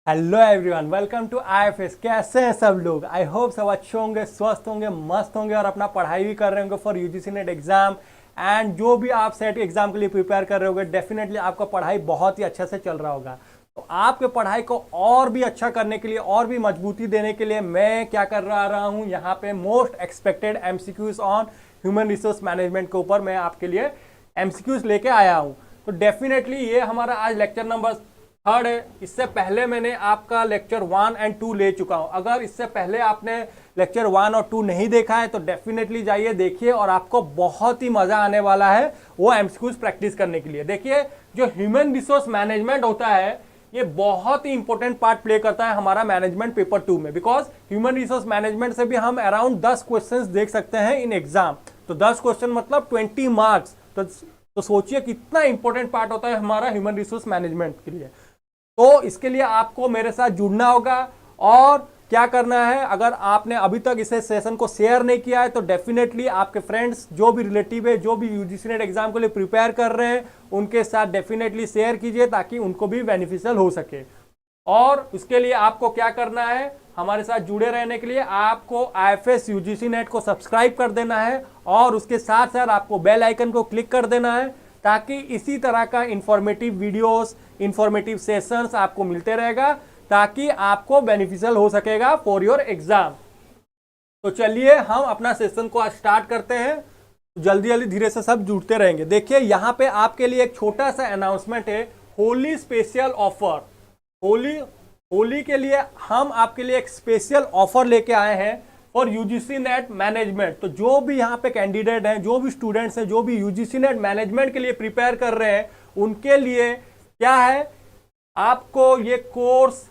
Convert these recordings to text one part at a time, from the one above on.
Hello everyone, welcome to IFS. कैसे हैं सब लोग? आई होप सब अच्छे होंगे, स्वस्थ होंगे, मस्त होंगे और अपना पढ़ाई भी कर रहे होंगे for UGC net exam. And जो भी आप सेट एग्जाम के लिए प्रिपेयर कर रहे होंगे, डेफिनेटली आपका पढ़ाई बहुत ही अच्छे से चल रहा होगा। तो आपके पढ़ाई को और भी अच्छा करने के लिए, और भी मजबूती देने के लिए मैं क्या कर रहा हूँ, यहाँ पे most expected MCQs on human resource management के ऊपर मैं आपके लिए एमसीक्यूज लेके आया हूँ। तो डेफिनेटली ये हमारा आज लेक्चर नंबर 3 है। इससे पहले मैंने आपका लेक्चर 1 और 2 ले चुका हूं। अगर इससे पहले आपने लेक्चर 1 और 2 नहीं देखा है तो डेफिनेटली जाइए देखिए, और आपको बहुत ही मजा आने वाला है वो एमसीक्यूज प्रैक्टिस करने के लिए। देखिए, जो ह्यूमन रिसोर्स मैनेजमेंट होता है ये बहुत ही इंपॉर्टेंट पार्ट प्ले करता है हमारा मैनेजमेंट पेपर 2 में, बिकॉज ह्यूमन रिसोर्स मैनेजमेंट से भी हम अराउंड 10 क्वेश्चन देख सकते हैं इन एग्जाम। तो 10 क्वेश्चन मतलब 20 मार्क्स। तो सोचिए कितना इंपॉर्टेंट पार्ट होता है हमारा ह्यूमन रिसोर्स मैनेजमेंट के लिए। तो इसके लिए आपको मेरे साथ जुड़ना होगा। और क्या करना है, अगर आपने अभी तक इस सेशन को शेयर नहीं किया है तो डेफिनेटली आपके फ्रेंड्स, जो भी रिलेटिव है, जो भी यूजीसी नेट एग्जाम के लिए प्रिपेयर कर रहे हैं, उनके साथ डेफिनेटली शेयर कीजिए ताकि उनको भी बेनिफिशियल हो सके। और उसके लिए आपको क्या करना है, हमारे साथ जुड़े रहने के लिए आपको आईएफएस यूजीसी नेट को सब्सक्राइब कर देना है और उसके साथ साथ आपको बेल आइकन को क्लिक कर देना है ताकि इसी तरह का इंफॉर्मेटिव वीडियोस, इंफॉर्मेटिव सेशंस आपको मिलते रहेगा ताकि आपको बेनिफिशियल हो सकेगा फॉर योर एग्जाम। तो चलिए हम अपना सेशन को आज स्टार्ट करते हैं। जल्दी जल्दी धीरे से सब जुड़ते रहेंगे। देखिए, यहाँ पे आपके लिए एक छोटा सा अनाउंसमेंट है, होली स्पेशल ऑफर। होली के लिए हम आपके लिए एक स्पेशल ऑफर लेके आए हैं फॉर यूजीसी नेट मैनेजमेंट। तो जो भी यहाँ पे कैंडिडेट हैं, जो भी स्टूडेंट्स हैं, जो भी यूजीसी नेट मैनेजमेंट के लिए प्रिपेयर कर रहे हैं, उनके लिए क्या है, आपको ये कोर्स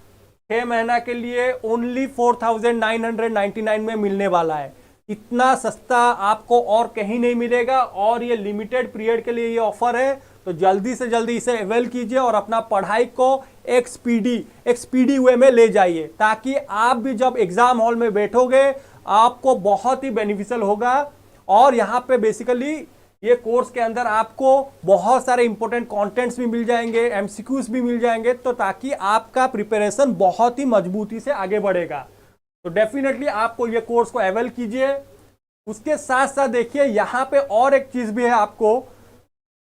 6 महीना के लिए ओनली 4999 में मिलने वाला है। इतना सस्ता आपको और कहीं नहीं मिलेगा और ये लिमिटेड पीरियड के लिए ये ऑफर है। तो जल्दी से जल्दी इसे अवेल कीजिए और अपना पढ़ाई को एक स्पीडी वे में ले जाइए ताकि आप भी जब एग्जाम हॉल में बैठोगे आपको बहुत ही बेनिफिशियल होगा। और यहाँ पे बेसिकली ये कोर्स के अंदर आपको बहुत सारे इंपॉर्टेंट कंटेंट्स भी मिल जाएंगे, एमसीक्यूज भी मिल जाएंगे, तो ताकि आपका प्रिपरेशन बहुत ही मजबूती से आगे बढ़ेगा। तो डेफिनेटली आपको ये कोर्स को अवेल कीजिए। उसके साथ साथ देखिए, यहाँ पे और एक चीज भी है,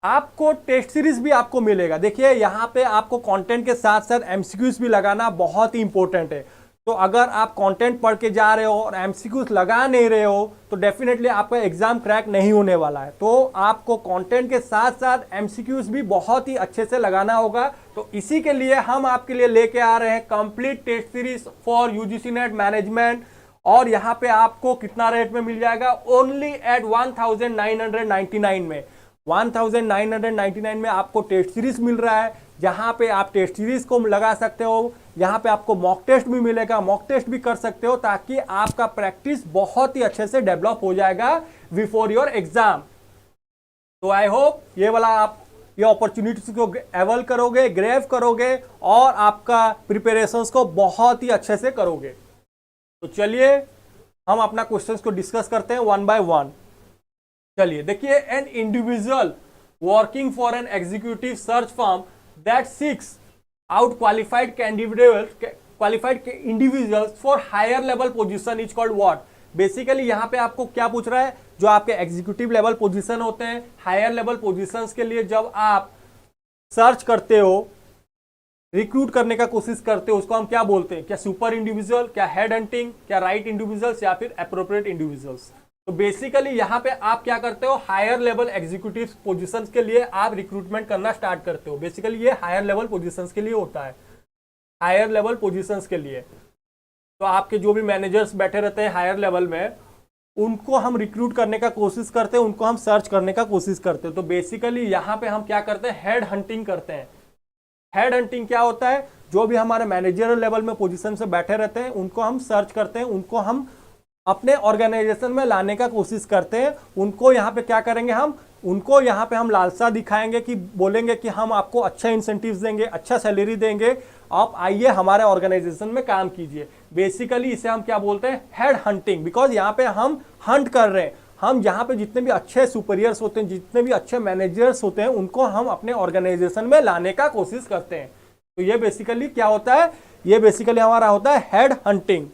आपको टेस्ट सीरीज भी आपको मिलेगा। देखिए, यहाँ पे आपको कंटेंट के साथ साथ एमसीक्यूज भी लगाना बहुत ही इंपॉर्टेंट है। तो अगर आप कंटेंट पढ़ के जा रहे हो और एमसीक्यूज लगा नहीं रहे हो तो डेफिनेटली आपका एग्जाम क्रैक नहीं होने वाला है। तो आपको कंटेंट के साथ साथ एमसीक्यूज भी बहुत ही अच्छे से लगाना होगा। तो इसी के लिए हम आपके लिए लेके आ रहे हैं complete test series for UGC NET management. और यहाँ पे आपको कितना रेट में मिल जाएगा, ओनली एट 1999 में। 1999 में आपको टेस्ट सीरीज मिल रहा है, जहां पे आप टेस्ट सीरीज को लगा सकते हो। यहाँ पे आपको मॉक टेस्ट भी मिलेगा, मॉक टेस्ट भी कर सकते हो ताकि आपका प्रैक्टिस बहुत ही अच्छे से डेवलप हो जाएगा बिफोर योर एग्जाम। तो आई होप ये वाला आप ये अपॉर्चुनिटीज को अवेल करोगे, ग्रैब करोगे और आपका प्रिपरेशंस को बहुत ही अच्छे से करोगे। तो चलिए हम अपना क्वेश्चंस को डिस्कस करते हैं वन बाय वन। चलिए देखिए, an individual working for an executive search firm that seeks out qualified individuals for higher level position is called what. Basically यहाँ पे आपको क्या पूछ रहा है, जो आपके एग्जीक्यूटिव लेवल पोजीशन होते हैं, हायर लेवल पोजीशंस के लिए जब आप सर्च करते हो, रिक्रूट करने का कोशिश करते हो, उसको हम क्या बोलते हैं? क्या सुपर इंडिविजुअल, क्या हेड हंटिंग, क्या राइट इंडिविजुअल्स या फिर एप्रोप्रिएट इंडिविजुअल्स। तो बेसिकली यहाँ पे आप क्या करते हो, हायर लेवल एग्जीक्यूटिव पोजीशंस के लिए आप रिक्रूटमेंट करना स्टार्ट करते हो। बेसिकली ये हायर लेवल पोजीशंस के लिए होता है, हायर लेवल पोजीशंस के लिए। तो आपके जो भी मैनेजर्स बैठे रहते हैं हायर लेवल में, उनको हम रिक्रूट करने का कोशिश करते हैं, उनको हम सर्च करने का कोशिश करते हैं। तो बेसिकली यहाँ पे हम क्या करते हैं, हेड हंटिंग करते हैं। हेड हंटिंग क्या होता है, जो भी हमारे मैनेजर लेवल में पोजीशन से बैठे रहते हैं उनको हम सर्च करते हैं, उनको हम अपने ऑर्गेनाइजेशन में लाने का कोशिश करते हैं। उनको यहाँ पे क्या करेंगे, उनको यहाँ पे हम लालसा दिखाएंगे कि बोलेंगे कि हम आपको अच्छा इंसेंटिव्स देंगे, अच्छा सैलरी देंगे, आप आइए हमारे ऑर्गेनाइजेशन में काम कीजिए। बेसिकली इसे हम क्या बोलते हैं, हेड हंटिंग। बिकॉज यहाँ पे हम हंट कर रहे हैं, हम यहाँ पे जितने भी अच्छे सुपीरियर्स होते हैं, जितने भी अच्छे मैनेजर्स होते हैं, उनको हम अपने ऑर्गेनाइजेशन में लाने का कोशिश करते हैं। तो ये बेसिकली क्या होता है, ये बेसिकली हमारा होता है हेड हंटिंग।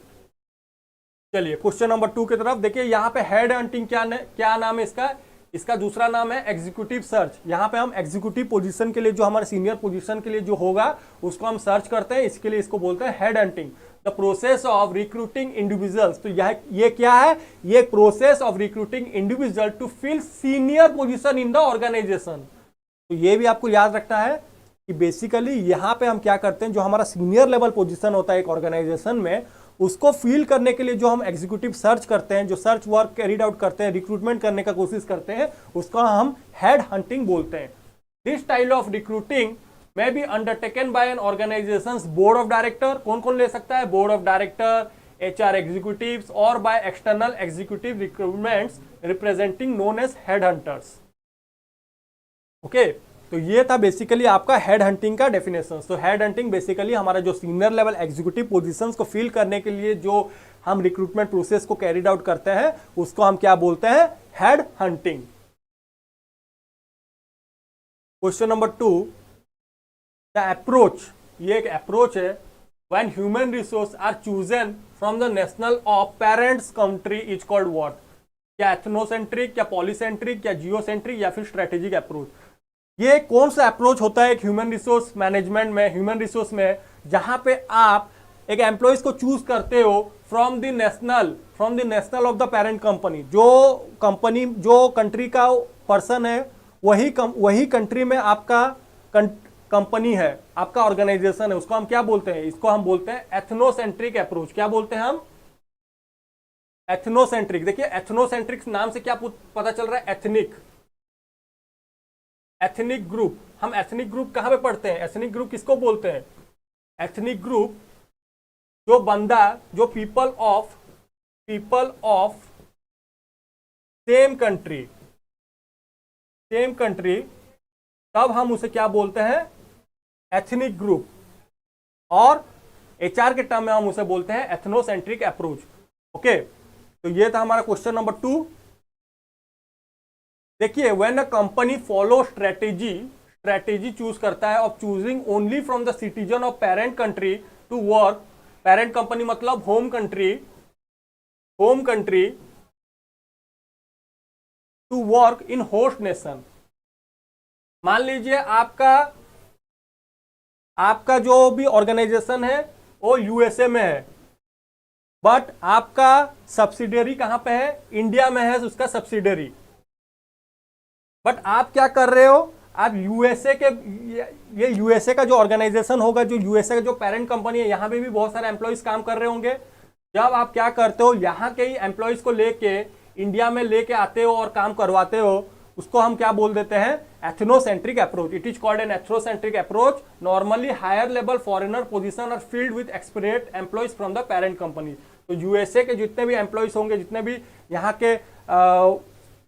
चलिए क्वेश्चन नंबर 2 की तरफ देखिए, यहाँ पे हेड हंटिंग क्या नाम है इसका, इसका दूसरा नाम है एग्जीक्यूटिव सर्च। यहाँ पे हम एग्जीक्यूटिव पोजीशन के लिए, जो हमारे सीनियर पोजीशन के लिए जो होगा उसको हम सर्च करते हैं, इसके लिए इसको बोलते हैं head hunting. The process of recruiting individuals, तो ये क्या है, ये process of recruiting individual to fill senior position in the organization. तो ये भी आपको याद रखना है कि बेसिकली यहाँ पे हम क्या करते हैं, जो हमारा सीनियर लेवल पोजीशन होता है एक ऑर्गेनाइजेशन में, उसको फील करने के लिए जो हम एग्जीक्यूटिव सर्च करते हैं, जो सर्च वर्क कैरीड आउट करते हैं, रिक्रूटमेंट करने का कोशिश करते हैं, उसका हम हेड हंटिंग बोलते हैं। This style of recruiting may be undertaken by an organization's board of director, कौन कौन ले सकता है, board of director, HR executives और by external executive recruitments representing known as headhunters। Okay, तो ये था बेसिकली आपका हेड हंटिंग का डेफिनेशन। तो हेड हंटिंग बेसिकली हमारा जो सीनियर लेवल एग्जीक्यूटिव पोजीशंस को फिल करने के लिए जो हम रिक्रूटमेंट प्रोसेस को कैरीड आउट करते हैं, उसको हम क्या बोलते हैं, head hunting. Question number 2, the approach, ये एक अप्रोच है, when human resource are chosen from the national of parents country is called what, क्या एथनोसेंट्रिक, क्या पॉलीसेंट्रिक, क्या जियोसेंट्रिक, या फिर स्ट्रेटेजिक अप्रोच। ये कौन सा अप्रोच होता है एक ह्यूमन रिसोर्स मैनेजमेंट में, ह्यूमन रिसोर्स में, जहां पे आप एक एम्प्लॉयज को चूज करते हो from the national of the parent company, जो कंट्री का पर्सन है वही कंट्री में आपका कंपनी है, आपका ऑर्गेनाइजेशन है, उसको हम क्या बोलते हैं, इसको हम बोलते हैं एथनोसेंट्रिक अप्रोच। क्या बोलते हैं हम, एथनोसेंट्रिक। देखिए एथनोसेंट्रिक नाम से क्या पता चल रहा है, एथनिक ग्रुप। हम एथनिक ग्रुप कहां पे पढ़ते हैं, एथनिक ग्रुप किसको बोलते हैं, एथनिक ग्रुप जो बंदा, जो पीपल ऑफ सेम कंट्री, तब हम उसे क्या बोलते हैं, एथनिक ग्रुप। और एचआर के टर्म में हम उसे बोलते हैं एथनोसेंट्रिक अप्रोच। ओके, तो ये था हमारा क्वेश्चन नंबर 2। देखिए when a company follow strategy choose करता है of choosing only from the citizen of parent country to work, parent company मतलब home country to work in host nation. मान लीजिए आपका जो भी ऑर्गेनाइजेशन है वो यूएसए में है, बट आपका सब्सिडियरी कहां पे है, इंडिया में है उसका सब्सिडियरी। बट आप क्या कर रहे हो, आप यूएसए का जो ऑर्गेनाइजेशन होगा, जो यूएसए का जो पेरेंट कंपनी है, यहां पे भी बहुत सारे एम्प्लॉयज काम कर रहे होंगे। जब आप क्या करते हो, यहाँ के ही एम्प्लॉयज को लेके इंडिया में लेके आते हो और काम करवाते हो, उसको हम क्या बोल देते हैं, ethnocentric approach. It is called an ethnocentric approach. Normally higher level foreigner position are filled with experienced employees from the parent company. तो यूएसए के जितने भी एम्प्लॉयज होंगे, जितने भी यहाँ के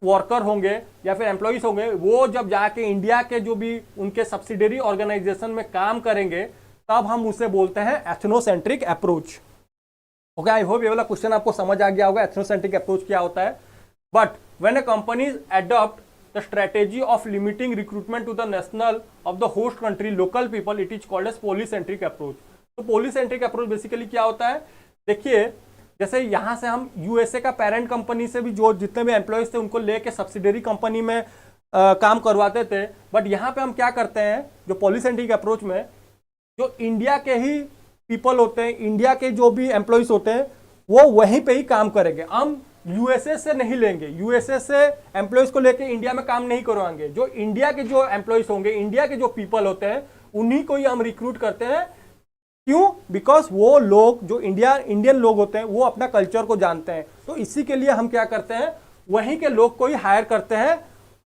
वर्कर होंगे या फिर एम्प्लॉयज होंगे, वो जब जाके इंडिया के जो भी उनके सब्सिडियरी ऑर्गेनाइजेशन में काम करेंगे, तब हम उसे बोलते हैं ethnocentric approach. Okay, I hope ये वाला क्वेश्चन आपको समझ आ गया होगा, एथनोसेंट्रिक अप्रोच क्या होता है। But when a company adopt the strategy of limiting recruitment to the national of the host country local people, it is called as polycentric approach। तो polycentric approach बेसिकली क्या होता है, देखिए जैसे यहां से हम यूएसए का पेरेंट कंपनी से भी जो जितने भी एम्प्लॉयज थे उनको लेके सब्सिडियरी कंपनी में काम करवाते थे, बट यहाँ पे हम क्या करते हैं, जो पॉलीसेंट्रिक अप्रोच में जो इंडिया के ही पीपल होते हैं, इंडिया के जो भी एम्प्लॉयज होते हैं, वो वहीं पे ही काम करेंगे। हम यूएसए से नहीं लेंगे, यूएसए से एम्प्लॉयज को लेके इंडिया में काम नहीं करवाएंगे। जो इंडिया के जो एम्प्लॉयज होंगे, इंडिया के जो पीपल होते हैं, उन्हीं को ही हम रिक्रूट करते हैं। क्यों, बिकॉज वो लोग जो इंडियन लोग होते हैं, वो अपना कल्चर को जानते हैं। तो इसी के लिए हम क्या करते हैं, वहीं के लोग को ही हायर करते हैं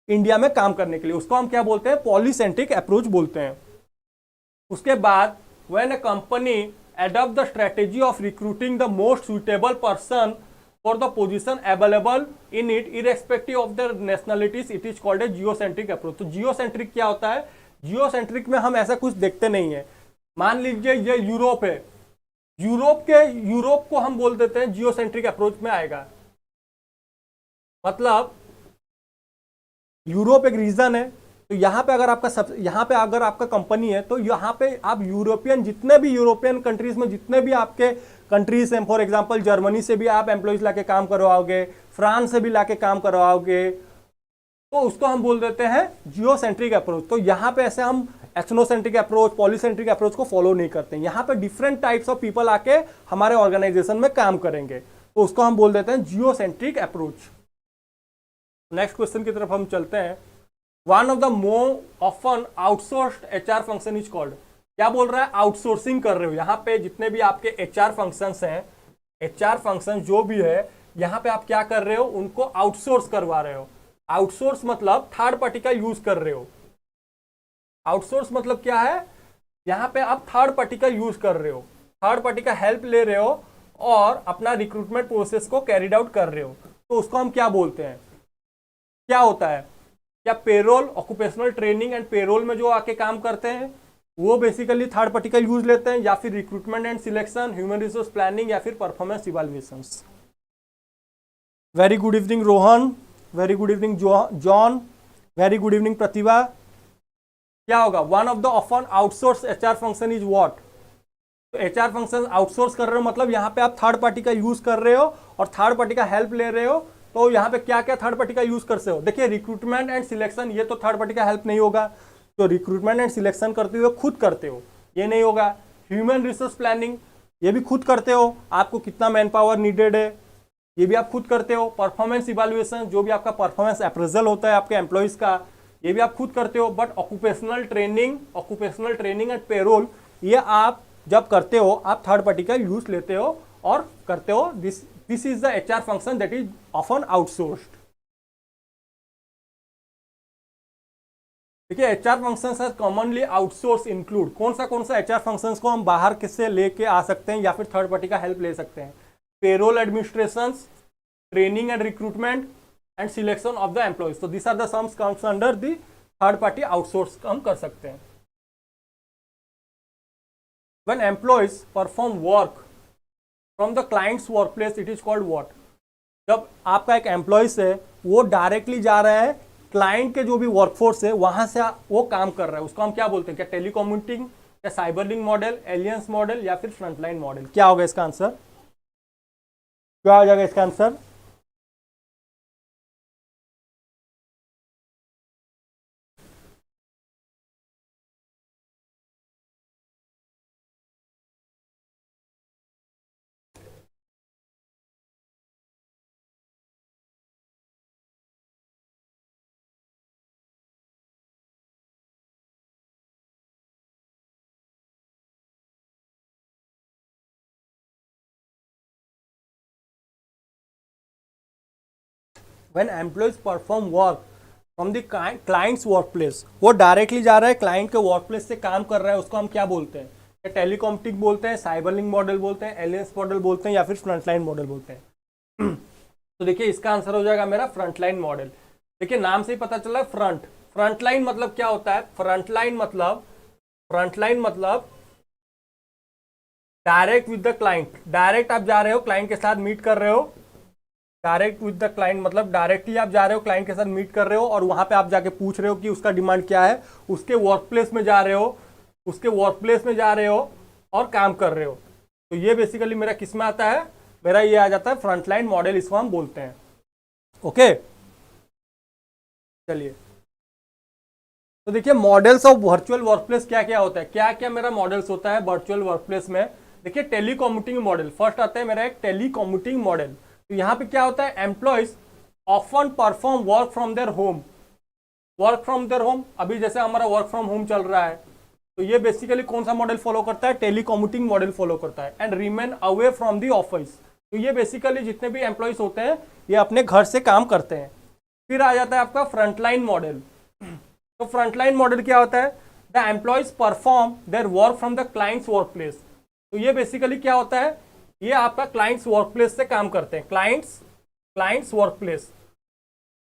इंडिया में काम करने के लिए। उसको हम क्या बोलते हैं, पॉलीसेंट्रिक अप्रोच बोलते हैं। उसके बाद when a company adopt the strategy of recruiting the most suitable person for the position available in it irrespective of their nationalities, it is called a geocentric approach। तो geocentric क्या होता है, geocentric में हम ऐसा कुछ देखते नहीं है। मान लीजिए ये यूरोप है, यूरोप को हम बोल देते हैं जियोसेंट्रिक अप्रोच में आएगा। मतलब यूरोप एक रीजन है, तो यहाँ पे अगर आपका कंपनी है तो यहाँ पे आप जितने भी यूरोपियन कंट्रीज में जितने भी आपके कंट्रीज हैं, फॉर एग्जांपल जर्मनी से भी आप एम्प्लॉयज लाके काम करवाओगे, फ्रांस से भी लाके काम करवाओगे, तो उसको हम बोल देते हैं जियोसेंट्रिक अप्रोच। तो यहाँ पे ऐसे हम एथनोसेंट्रिक अप्रोच, पॉलीसेंट्रिक अप्रोच को फॉलो नहीं करते हैं। यहाँ पे डिफरेंट टाइप्स ऑफ पीपल आके हमारे ऑर्गेनाइजेशन में काम करेंगे, तो उसको हम बोल देते हैं जियोसेंट्रिक अप्रोच। नेक्स्ट क्वेश्चन की तरफ हम चलते हैं। One of the more often outsourced HR function is called. क्या बोल रहा है? आउटसोर्सिंग कर रहे हो। यहाँ पे जितने भी आपके एचआर फंक्शंस हैं, एचआर फंक्शन जो भी है, यहाँ पे आप क्या कर रहे हो? उनको आउटसोर्स करवा रहे हो। आउटसोर्स मतलब थर्ड पार्टी का यूज कर रहे हो। आउटसोर्स मतलब क्या है? यहाँ पे आप थर्ड पार्टी का यूज कर रहे हो, थर्ड पार्टी का हेल्प ले रहे हो और अपना रिक्रूटमेंट प्रोसेस को कैरिड आउट कर रहे हो, तो उसको हम क्या बोलते हैं? क्या होता है? क्या payroll, occupational training and payroll में जो आके काम करते हैं वो बेसिकली थर्ड पार्टी का यूज लेते हैं, या फिर recruitment and selection, human resource planning, या फिर performance evaluations. Very good evening Rohan, very good evening John, very good evening Pratibha. क्या होगा? One of the often outsource HR function is what? तो एचआर फंक्शन आउटसोर्स कर रहे हो मतलब यहाँ पे आप थर्ड पार्टी का यूज कर रहे हो और थर्ड पार्टी का हेल्प ले रहे हो। तो यहाँ पे क्या क्या थर्ड पार्टी का यूज करते हो? देखिए, रिक्रूटमेंट एंड सिलेक्शन, ये तो थर्ड पार्टी का हेल्प नहीं होगा, तो रिक्रूटमेंट एंड सिलेक्शन करते हुए खुद करते हो, ये नहीं होगा। ह्यूमन रिसोर्स प्लानिंग, ये भी खुद करते हो, आपको कितना मैन पावर नीडेड है ये भी आप खुद करते हो। परफॉर्मेंस इवैल्यूएशन, जो भी आपका परफॉर्मेंस अप्रेजल होता है आपके एम्प्लॉयज का, ये भी आप खुद करते हो। But occupational training and payroll, ये आप जब करते हो आप थर्ड पार्टी का यूज लेते हो और करते हो। This is the HR function that is often outsourced. देखिए, HR functions are commonly outsource include. कौन सा एचआर फंक्शंस को हम बाहर किससे लेके आ सकते हैं या फिर थर्ड पार्टी का हेल्प ले सकते हैं? Payroll administration, training and recruitment and selection of the employees. तो this are the sums comes under the third party outsource हम कर सकते हैं। When employees perform work from the client's workplace, it is called what? जब आपका एक employees है वो डायरेक्टली जा रहा है क्लाइंट के जो भी वर्कफोर्स है वहां से वो काम कर रहा है, उसको हम क्या बोलते हैं? क्या टेलीकम्यूटिंग, या साइबरलिंक मॉडल, एलियंस मॉडल, या फिर फ्रंटलाइन मॉडल? क्या होगा इसका आंसर? क्या हो जाएगा इसका answer? When employees perform work from the client's workplace, वो डायरेक्टली जा रहा है क्लाइंट के वर्कप्लेस से काम कर रहा है, उसको हम क्या बोलते हैं? या टेलीकॉम्टिक बोलते हैं, साइबरलिंक मॉडल बोलते हैं, एलियंस मॉडल बोलते हैं, या फिर फ्रंटलाइन मॉडल बोलते हैं? तो देखिए, इसका आंसर हो जाएगा मेरा फ्रंटलाइन मॉडल। देखिए, नाम से ही पता चला फ्रंटलाइन मतलब क्या होता है? फ्रंटलाइन मतलब direct with the client. Direct आप जा रहे हो, क्लाइंट के साथ मीट कर रहे हो। डायरेक्ट विद द क्लाइंट मतलब डायरेक्टली आप जा रहे हो, क्लाइंट के साथ मीट कर रहे हो और वहां पे आप जाके पूछ रहे हो कि उसका डिमांड क्या है, उसके वर्कप्लेस में जा रहे हो और काम कर रहे हो। तो ये बेसिकली मेरा किस में आता है? मेरा ये आ जाता है फ्रंटलाइन मॉडल, इसको हम बोलते हैं। ओके, चलिए, तो देखिए मॉडल्स ऑफ वर्चुअल वर्कप्लेस क्या क्या होता है, क्या क्या मेरा मॉडल्स होता है वर्चुअल वर्कप्लेस में। देखिए, टेलीकम्यूटिंग मॉडल फर्स्ट आता है मेरा, एक टेलीकम्यूटिंग मॉडल। तो यहाँ पे क्या होता है? Employees often perform work from their home. अभी जैसे हमारा वर्क फ्रॉम होम चल रहा है, तो ये बेसिकली कौन सा मॉडल फॉलो करता है? टेलीकम्यूटिंग मॉडल फॉलो करता है। And remain away from the office, तो ये बेसिकली जितने भी एम्प्लॉयज होते हैं ये अपने घर से काम करते हैं। फिर आ जाता है आपका फ्रंटलाइन मॉडल। तो फ्रंटलाइन मॉडल क्या होता है? The employees perform their work from the clients workplace. तो ये बेसिकली क्या होता है? ये आपका क्लाइंट्स वर्कप्लेस से काम करते हैं। क्लाइंट्स वर्कप्लेस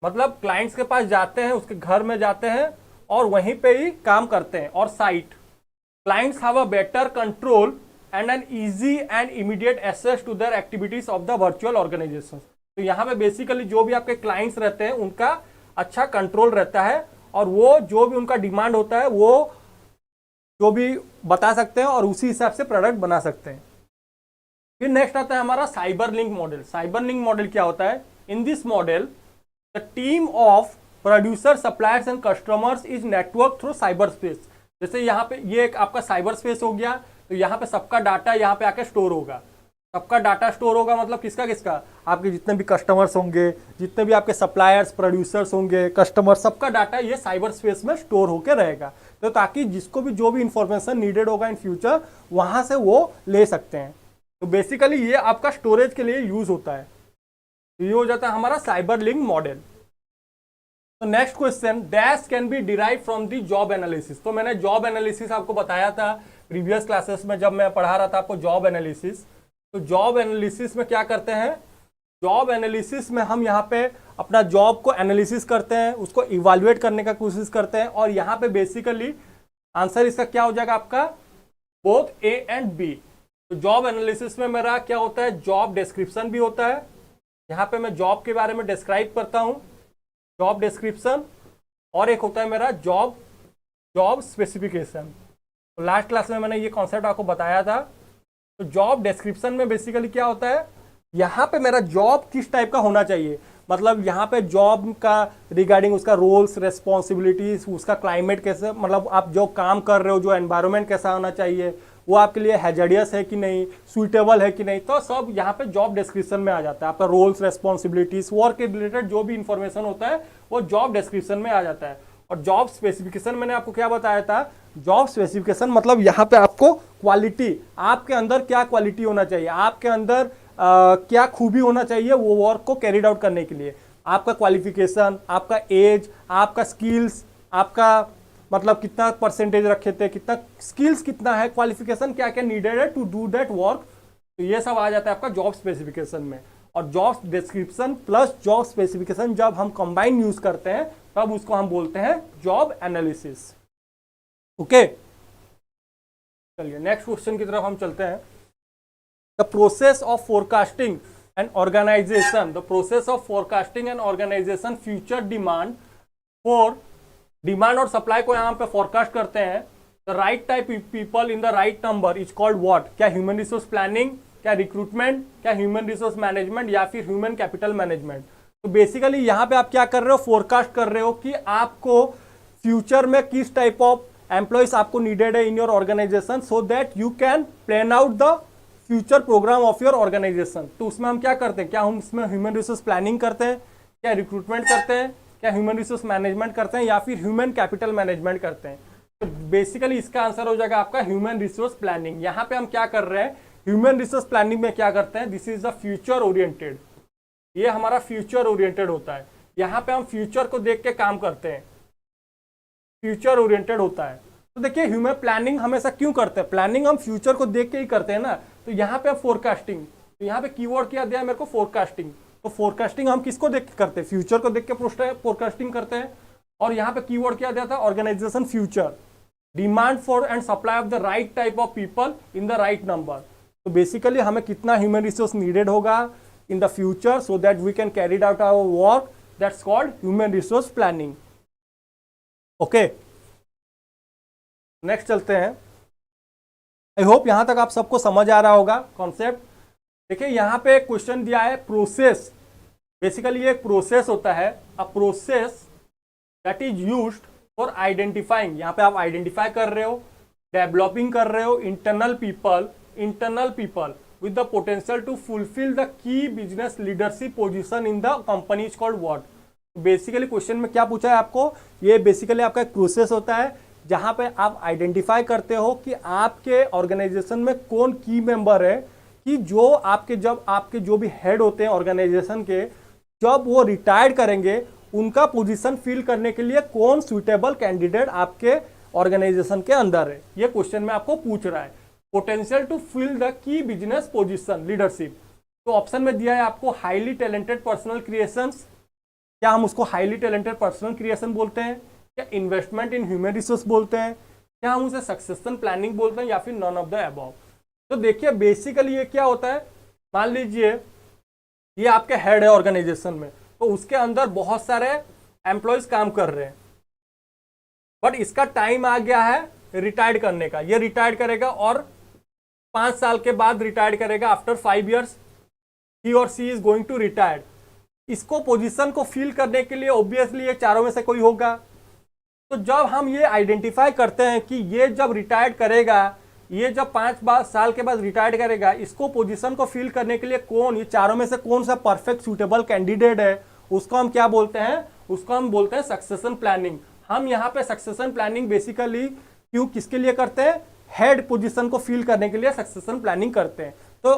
मतलब क्लाइंट्स के पास जाते हैं, उसके घर में जाते हैं और वहीं पे ही काम करते हैं। और site, clients have a better control and an easy and immediate access to their activities of the virtual organization. तो यहाँ पे बेसिकली जो भी आपके क्लाइंट्स रहते हैं उनका अच्छा कंट्रोल रहता है और वो जो भी उनका डिमांड होता है वो जो भी बता सकते हैं और उसी हिसाब से प्रोडक्ट बना सकते हैं। फिर नेक्स्ट आता है हमारा cyber link model. Cyber link model क्या होता है? In this model the team of producer, suppliers and customers is network through cyber space. जैसे यहाँ पे ये एक आपका साइबर स्पेस हो गया, तो यहाँ पे सबका डाटा यहाँ पे आके स्टोर होगा। सबका डाटा स्टोर होगा मतलब किसका किसका? आपके जितने भी कस्टमर्स होंगे, जितने भी आपके सप्लायर्स, प्रोड्यूसर्स होंगे, कस्टमर, सबका डाटा ये साइबर स्पेस में स्टोर होकर रहेगा। तो ताकि जिसको भी जो भी इंफॉर्मेशन नीडेड होगा इन फ्यूचर वहां से वो ले सकते हैं। तो बेसिकली ये आपका स्टोरेज के लिए यूज होता है। तो ये हो जाता है हमारा साइबर लिंक मॉडल। तो next question, dash can be derive from the job analysis. तो मैंने जॉब एनालिसिस आपको बताया था प्रीवियस क्लासेस में जब मैं पढ़ा रहा था आपको जॉब एनालिसिस। तो जॉब एनालिसिस में क्या करते हैं? जॉब एनालिसिस में हम यहाँ पे अपना जॉब को एनालिसिस करते हैं, उसको इवैल्यूएट करने का कोशिश करते हैं। और यहाँ पे बेसिकली आंसर इसका क्या हो जाएगा आपका? Both a and b. तो जॉब एनालिसिस में मेरा क्या होता है? जॉब डिस्क्रिप्शन भी होता है। यहाँ पे मैं जॉब के बारे में डिस्क्राइब करता हूँ, जॉब डिस्क्रिप्शन, और एक होता है मेरा जॉब स्पेसिफिकेशन। तो लास्ट क्लास में मैंने ये कॉन्सेप्ट आपको बताया था। तो जॉब डिस्क्रिप्शन में बेसिकली क्या होता है? यहाँ पे मेरा जॉब किस टाइप का होना चाहिए, मतलब यहाँ पे जॉब का रिगार्डिंग उसका रोल्स, रेस्पॉन्सिबिलिटीज, उसका क्लाइमेट कैसे, मतलब आप जो काम कर रहे हो जो एनवायरनमेंट कैसा होना चाहिए, वो आपके लिए हैजर्डियस है कि नहीं, सुइटेबल है कि नहीं, तो सब यहाँ पे जॉब डिस्क्रिप्शन में आ जाता है। आपका रोल्स, रेस्पॉन्सिबिलिटीज, वर्क के रिलेटेड जो भी इंफॉर्मेशन होता है वो जॉब डिस्क्रिप्शन में आ जाता है। और जॉब स्पेसिफिकेशन मैंने आपको क्या बताया था? जॉब स्पेसिफिकेशन मतलब यहाँ पे आपको क्वालिटी, आपके अंदर क्या क्वालिटी होना चाहिए, आपके अंदर क्या खूबी होना चाहिए वो वर्क को कैरिड आउट करने के लिए। आपका क्वालिफिकेशन, आपका एज, आपका स्किल्स, आपका मतलब कितना परसेंटेज रखे थे, कितना स्किल्स कितना है, क्वालिफिकेशन क्या क्या नीडेड है टू डू दैट वर्क। तो ये सब आ जाता है आपका जॉब स्पेसिफिकेशन में। और job description plus job specification जब हम कंबाइन यूज करते हैं तब उसको हम बोलते हैं जॉब एनालिसिस। ओके, चलिए नेक्स्ट क्वेश्चन की तरफ हम चलते हैं। The process of forecasting and organization, the process of forecasting and organization future demand for, demand और सप्लाई को यहाँ पे फोरकास्ट करते हैं। The right type people in the right number is called what? क्या ह्यूमन रिसोर्स प्लानिंग, क्या recruitment, क्या human resource management, या फिर ह्यूमन कैपिटल मैनेजमेंट। तो बेसिकली यहाँ पे आप क्या कर रहे हो? फोरकास्ट कर रहे हो कि आपको फ्यूचर में किस टाइप ऑफ एम्प्लॉयज आपको नीडेड है in your organization, so that you can plan out the future program of your organization. तो उसमें हम क्या करते हैं? क्या हम उसमें ह्यूमन रिसोर्स प्लानिंग करते हैं, क्या रिक्रूटमेंट करते हैं, क्या ह्यूमन रिसोर्स मैनेजमेंट करते हैं, या फिर ह्यूमन कैपिटल मैनेजमेंट करते हैं। तो बेसिकली इसका आंसर हो जाएगा आपका ह्यूमन रिसोर्स प्लानिंग। यहाँ पे हम क्या कर रहे हैं? ह्यूमन रिसोर्स प्लानिंग में क्या करते हैं? This is the future oriented, ये हमारा फ्यूचर ओरिएंटेड होता है। यहाँ पे हम फ्यूचर को देख के काम करते हैं, फ्यूचर ओरिएंटेड होता है। तो देखिए ह्यूमन प्लानिंग हमेशा क्यों करते हैं? प्लानिंग हम फ्यूचर को देख के ही करते हैं ना। तो यहाँ पे फोरकास्टिंग, तो यहाँ पे कीवर्ड क्या दिया है मेरे को? फोरकास्टिंग। तो फोरकास्टिंग हम किसको देख के करते हैं? फ्यूचर को देख के फोरकास्टिंग करते हैं। और यहाँ पे कीवर्ड क्या दिया था? Organization future, demand for and supply of the right type of people in the right number. तो बेसिकली हमें कितना ह्यूमन रिसोर्स नीडेड होगा in the future so that we can carry out our work, that's called human resource planning. Okay, next चलते हैं। I hope यहां तक आप सबको समझ आ रहा होगा कॉन्सेप्ट। देखिए यहाँ पे क्वेश्चन दिया है प्रोसेस। बेसिकली ये एक प्रोसेस होता है, a process that is used for identifying, यहाँ पे आप आइडेंटिफाई कर रहे हो, डेवलपिंग कर रहे हो internal people with the potential to fulfill the key business leadership position in the company is called what? Basically question में क्या पूछा है आपको? ये बेसिकली आपका एक प्रोसेस होता है जहां पे आप आइडेंटिफाई करते हो कि आपके ऑर्गेनाइजेशन में कौन की मेंबर है, कि जो आपके जो भी हेड होते हैं ऑर्गेनाइजेशन के, जब वो रिटायर करेंगे उनका पोजीशन फिल करने के लिए कौन सुइटेबल कैंडिडेट आपके ऑर्गेनाइजेशन के अंदर है। ये क्वेश्चन में आपको पूछ रहा है। Potential to fill the key business position leadership, तो ऑप्शन में दिया है आपको हाईली टैलेंटेड पर्सनल क्रिएशंस, क्या हम उसको हाईली टैलेंटेड पर्सनल क्रिएशन बोलते हैं, क्या इन्वेस्टमेंट इन ह्यूमन रिसोर्स बोलते हैं, क्या हम उसे सक्सेशन प्लानिंग बोलते हैं, या फिर नॉन ऑफ द अबव। तो देखिए बेसिकली ये क्या होता है, मान लीजिए ये आपके हेड है ऑर्गेनाइजेशन में, तो उसके अंदर बहुत सारे एम्प्लॉयज काम कर रहे हैं। बट इसका टाइम आ गया है रिटायर्ड करने का, ये रिटायर्ड करेगा और 5 साल के बाद रिटायर्ड करेगा, आफ्टर 5 years ही और सी इज गोइंग टू रिटायर्ड। इसको पोजीशन को फिल करने के लिए ऑब्वियसली ये चारों में से कोई होगा। तो जब हम ये आइडेंटिफाई करते हैं कि ये जब रिटायर्ड करेगा, ये जब 5 साल के बाद रिटायर्ड करेगा, इसको पोजीशन को फिल करने के लिए कौन, ये चारों में से कौन सा परफेक्ट सुटेबल कैंडिडेट है, उसको हम क्या बोलते हैं, उसको हम बोलते हैं सक्सेशन प्लानिंग। हम यहाँ पे सक्सेशन प्लानिंग बेसिकली क्यों किसके लिए करते हैं, हेड पोजीशन को फिल करने के लिए सक्सेशन प्लानिंग करते हैं। तो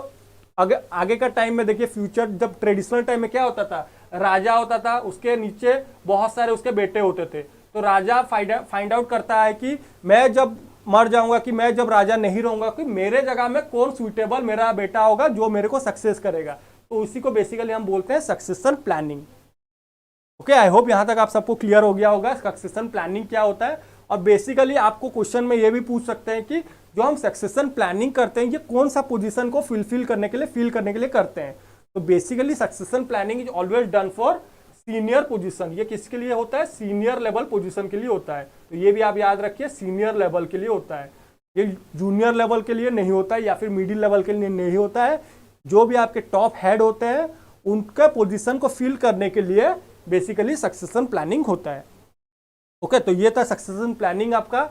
अगर आगे का टाइम में देखिए, फ्यूचर जब ट्रेडिशनल टाइम में क्या होता था, राजा होता था, उसके नीचे बहुत सारे उसके बेटे होते थे। तो राजा फाइंड आउट करता है कि मैं जब मर जाऊंगा, कि मैं जब राजा नहीं रहूंगा, कि मेरे जगह में कौन सुइटेबल मेरा बेटा होगा जो मेरे को सक्सेस करेगा। तो उसी को बेसिकली हम बोलते हैं succession planning. Okay, I hope यहां तक आप सबको क्लियर हो गया होगा सक्सेशन प्लानिंग क्या होता है। और बेसिकली आपको क्वेश्चन में ये भी पूछ सकते हैं कि जो हम सक्सेशन प्लानिंग करते हैं ये कौन सा पोजीशन को फिल करने के लिए करते हैं। तो basically succession planning is always done for senior position. ये किसके लिए होता है, सीनियर लेवल पोजीशन के लिए होता है। तो ये भी आप याद रखिए, सीनियर लेवल के लिए होता है, ये जूनियर लेवल के लिए नहीं होता है या फिर मिडिल लेवल के लिए नहीं होता है। जो भी आपके टॉप हेड होते हैं उनके पोजीशन को फिल करने के लिए बेसिकली सक्सेशन प्लानिंग होता है। ओके, तो ये था सक्सेशन प्लानिंग आपका।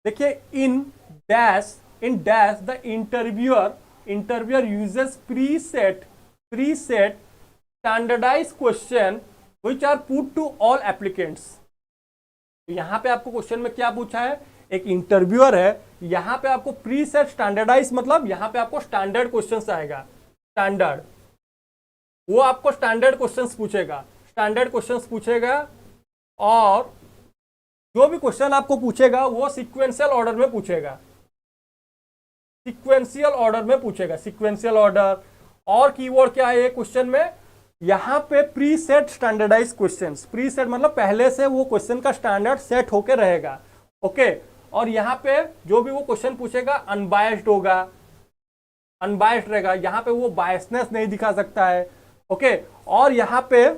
देखिए, in dash the interviewer uses preset standardize question which are put to all applicants. यहां पे आपको क्वेश्चन में क्या पूछा है, एक इंटरव्यूअर है, यहां पे आपको प्रीसेट स्टैंडर्डाइज मतलब यहां पे आपको स्टैंडर्ड क्वेश्चंस आएगा, स्टैंडर्ड, वो आपको स्टैंडर्ड क्वेश्चंस पूछेगा और जो भी क्वेश्चन आपको पूछेगा वो सीक्वेंशियल ऑर्डर में पूछेगा, सीक्वेंशियल ऑर्डर। और कीवर्ड क्या है ये क्वेश्चन में, यहां पे प्रीसेट स्टैंडर्डाइज क्वेश्चंस, प्रीसेट मतलब पहले से वो क्वेश्चन का स्टैंडर्ड सेट होके रहेगा। ओके, और यहां पे जो भी वो क्वेश्चन पूछेगा अनबायस्ड रहेगा, यहां पे वो बायसनेस नहीं दिखा सकता है। ओके, और यहां पे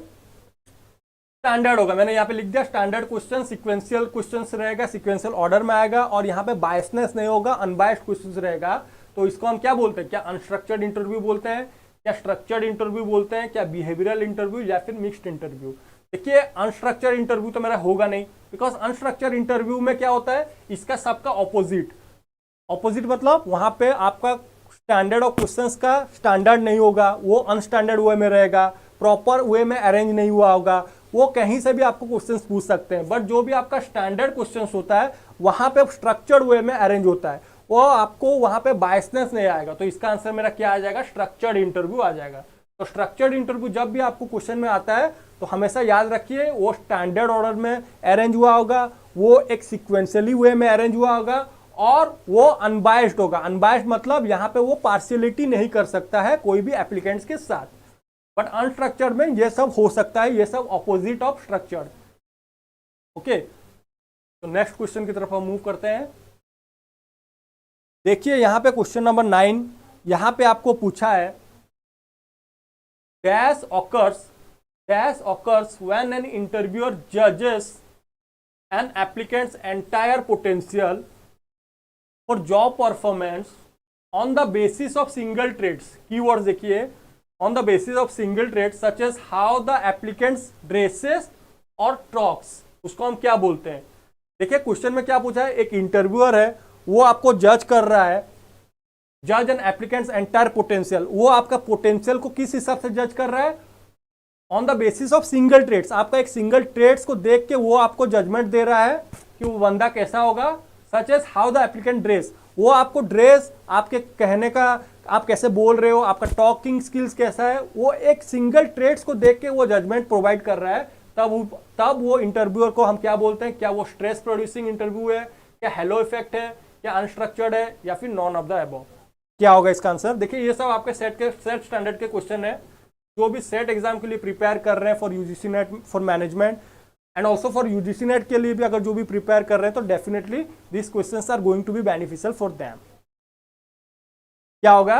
स्टैंडर्ड होगा, मैंने यहाँ पे लिख दिया स्टैंडर्ड क्वेश्चन, सीक्वेंशियल क्वेश्चंस रहेगा, सीक्वेंशियल ऑर्डर में आएगा, और यहाँ पे बायसनेस नहीं होगा, अनबायस्ड क्वेश्चंस रहेगा। तो इसको हम क्या बोलते हैं, क्या अनस्ट्रक्चर्ड इंटरव्यू बोलते हैं, क्या स्ट्रक्चर्ड इंटरव्यू बोलते हैं, क्या बिहेवियरल इंटरव्यू या फिर मिक्स्ड इंटरव्यू। देखिए, अनस्ट्रक्चर्ड इंटरव्यू तो मेरा होगा नहीं, बिकॉज अनस्ट्रक्चर्ड इंटरव्यू में क्या होता है, इसका सबका ऑपोजिट मतलब वहां पे आपका स्टैंडर्ड ऑफ क्वेश्चंस का स्टैंडर्ड नहीं होगा, वो अनस्टैंडर्ड वे में रहेगा, प्रॉपर वे में अरेंज नहीं हुआ होगा, वो कहीं से भी आपको क्वेश्चंस पूछ सकते हैं। बट जो भी आपका स्टैंडर्ड क्वेश्चंस होता है वहां पे स्ट्रक्चर्ड वे में अरेंज होता है, वो आपको वहां पे बायसनेस नहीं आएगा। तो इसका आंसर मेरा क्या आ जाएगा, स्ट्रक्चर्ड इंटरव्यू आ जाएगा। तो स्ट्रक्चर्ड इंटरव्यू जब भी आपको क्वेश्चन में आता है तो हमेशा याद रखिए वो स्टैंडर्ड ऑर्डर में अरेंज हुआ होगा, वो एक सिक्वेंशियली वे में अरेंज हुआ होगा, और वो अनबायस्ड होगा। अनबायस्ड मतलब यहाँ पे वो पार्शियलिटी नहीं कर सकता है कोई भी एप्लीकेंट्स के साथ। बट अनस्ट्रक्चर्ड में ये सब हो सकता है, ये सब ऑपोजिट ऑफ स्ट्रक्चर्ड। ओके, तो नेक्स्ट क्वेश्चन की तरफ हम मूव करते हैं। देखिए यहां पे क्वेश्चन नंबर 9, यहां पे आपको पूछा है dash occurs when an interviewer जजेस an applicants entire potential for job performance on the basis of single traits. Keywords देखिए, on the basis of single traits such as how the applicants dresses और talks, उसको हम क्या बोलते हैं। देखिए question में क्या पूछा है, एक इंटरव्यूअर है, वो आपको जज कर रहा है, जज एन एप्लीकेंट्स एंटायर पोटेंशियल, वो आपका पोटेंशियल को किस हिसाब से जज कर रहा है, on the basis of single trades, आपका एक सिंगल ट्रेड्स को देख के वो आपको जजमेंट दे रहा है कि वो बंदा कैसा होगा। Such as how the applicant dress, वो आपको ड्रेस, आपके कहने का, आप कैसे बोल रहे हो, आपका टॉकिंग स्किल्स कैसा है, वो एक सिंगल ट्रेड्स को देख के वो जजमेंट प्रोवाइड कर रहा है। तब वो इंटरव्यूअर को हम क्या बोलते हैं, क्या वो स्ट्रेस प्रोड्यूसिंग इंटरव्यू है, क्या हेलो इफेक्ट है, क्या अनस्ट्रक्चर्ड है, या फिर नॉन ऑफ द अबव। क्या होगा इसका आंसर। देखिए ये सब आपके सेट स्टैंडर्ड के क्वेश्चन है, जो भी सेट एग्जाम के लिए प्रिपेयर कर रहे हैं for UGC net for management and also for UGC net के लिए भी अगर जो भी प्रिपेयर कर रहे हैं तो definitely this questions are going to be beneficial for them. क्या होगा,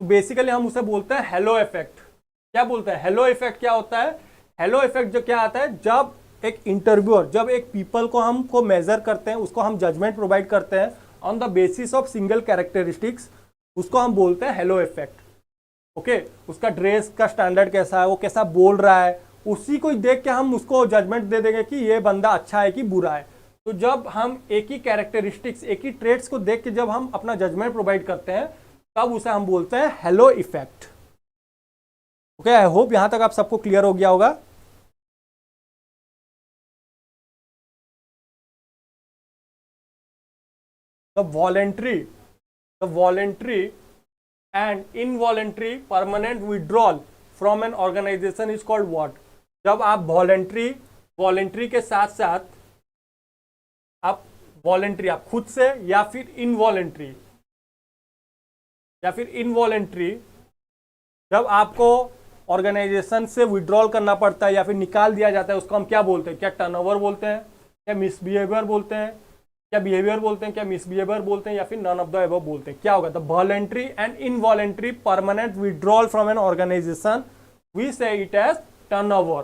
बेसिकली हम उसे बोलते हैं हेलो इफेक्ट। क्या बोलते हैं, हेलो इफेक्ट क्या होता है, हेलो इफेक्ट जो क्या आता है, जब एक इंटरव्यूअर, जब एक पीपल को हमको मेजर करते हैं, उसको हम जजमेंट प्रोवाइड करते हैं on the basis of single characteristics, उसको हम बोलते हैं हेलो इफेक्ट। ओके, उसका ड्रेस का स्टैंडर्ड कैसा है, वो कैसा बोल रहा है, उसी को देख के हम उसको जजमेंट दे देंगे कि ये बंदा अच्छा है कि बुरा है। तो जब हम एक ही कैरेक्टरिस्टिक्स, एक ही ट्रेट्स को देख के जब हम अपना जजमेंट प्रोवाइड करते हैं, तब उसे हम बोलते हैं hello effect. Okay, I hope यहां तक आप सबको क्लियर हो गया होगा। The voluntary and involuntary permanent withdrawal from an organization is called what? जब आप वॉलेंट्री के साथ साथ आप वॉलेंट्री, आप खुद से, या फिर इनवॉलेंट्री जब आपको ऑर्गेनाइजेशन से विड्रॉल करना पड़ता है या फिर निकाल दिया जाता है, उसको हम क्या बोलते हैं? क्या टर्नओवर बोलते हैं, क्या मिसबिहेवियर बोलते हैं, क्या बिहेवियर बोलते हैं, क्या मिसबिहेवियर बोलते हैं, या फिर नन ऑफ द अबव बोलते हैं? क्या होगा? The voluntary and involuntary permanent withdrawal from an organization, we say it as turnover.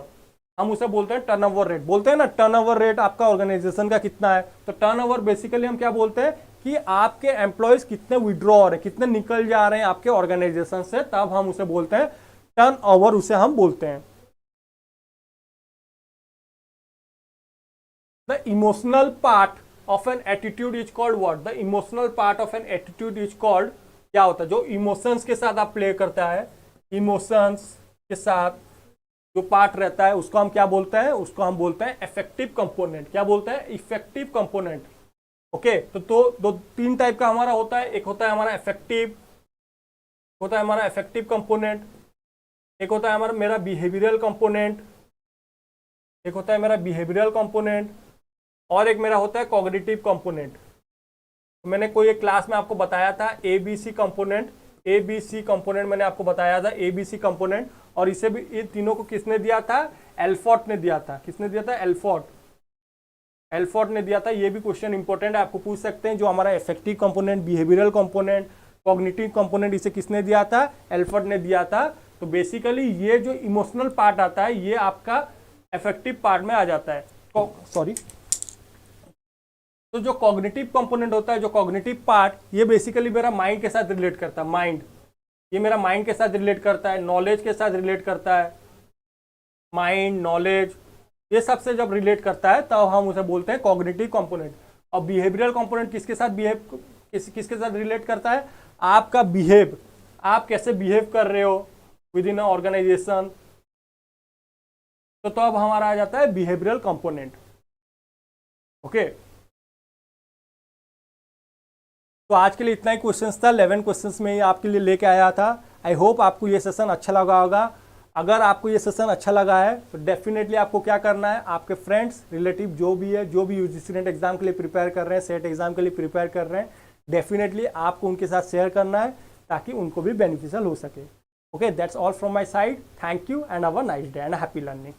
हम उसे बोलते हैं टर्नओवर रेट। बोलते हैं ना, टर्नओवर रेट आपका ऑर्गेनाइजेशन का कितना है। तो टर्नओवर बेसिकली हम क्या बोलते हैं कि आपके एम्प्लॉयज कितने विड्रॉ हो रहे हैं, कितने निकल जा रहे हैं आपके ऑर्गेनाइजेशन से, तब हम उसे बोलते हैं टर्नओवर, उसे हम बोलते हैं। The emotional part of an attitude is called what? The emotional part of an attitude is called, क्या होता है? जो इमोशंस के साथ आप प्ले करता है, इमोशंस के साथ जो पार्ट रहता है, उसको हम क्या बोलते हैं? उसको हम बोलते हैं इफेक्टिव कंपोनेंट। क्या बोलते हैं? Effective component. ओके, तो तीन टाइप का हमारा होता है। एक होता है हमारा इफेक्टिव, होता है हमारा इफेक्टिव कंपोनेंट, एक होता है हमारा मेरा बिहेवियरल कंपोनेंट, एक होता है मेरा बिहेवियरल कंपोनेंट, और एक मेरा होता है कॉग्निटिव कंपोनेंट। तो मैंने कोई एक क्लास में आपको बताया था एबीसी कंपोनेंट, एबीसी कंपोनेंट मैंने आपको बताया था, एबीसी कंपोनेंट। और इसे भी, ये तीनों को किसने दिया था? एल्फोर्ट ने दिया था। किसने दिया था? एल्फोर्ट ने दिया था। ये भी क्वेश्चन इंपॉर्टेंट है, आपको पूछ सकते हैं। जो हमारा effective component, behavioural component, cognitive component, इसे किसने दिया था? एल्फोर्ट ने दिया था। तो बेसिकली ये जो इमोशनल पार्ट आता है, ये आपका इफेक्टिव पार्ट में आ जाता है। तो जो कॉग्निटिव कंपोनेंट होता है, जो कॉग्निटिव पार्ट, ये बेसिकली मेरा माइंड के साथ रिलेट करता है। माइंड, ये मेरा माइंड के साथ रिलेट करता है, नॉलेज के साथ रिलेट करता है। माइंड, नॉलेज, ये सबसे जब रिलेट करता है तब हम उसे बोलते हैं कॉग्निटिव कंपोनेंट। और बिहेवियरल कंपोनेंट किसके साथ किसके साथ रिलेट करता है? आपका बिहेव, आप कैसे बिहेव कर रहे हो विद इन ऑर्गेनाइजेशन। तो अब हमारा आ जाता है बिहेवियरल कंपोनेंट। ओके, तो आज के लिए इतना ही क्वेश्चंस था। 11 क्वेश्चंस में ही आपके लिए लेके आया था। आई होप आपको ये सेशन अच्छा लगा होगा। अगर आपको ये सेशन अच्छा लगा है तो डेफिनेटली आपको क्या करना है, आपके फ्रेंड्स, रिलेटिव जो भी है, जो भी यूजीसी नेट एग्जाम के लिए प्रिपेयर कर रहे हैं, सेट एग्जाम के लिए प्रिपेयर कर रहे हैं, डेफिनेटली आपको उनके साथ शेयर करना है ताकि उनको भी बेनिफिशियल हो सके। Okay, that's all from my side. Thank you and have a nice day and happy learning.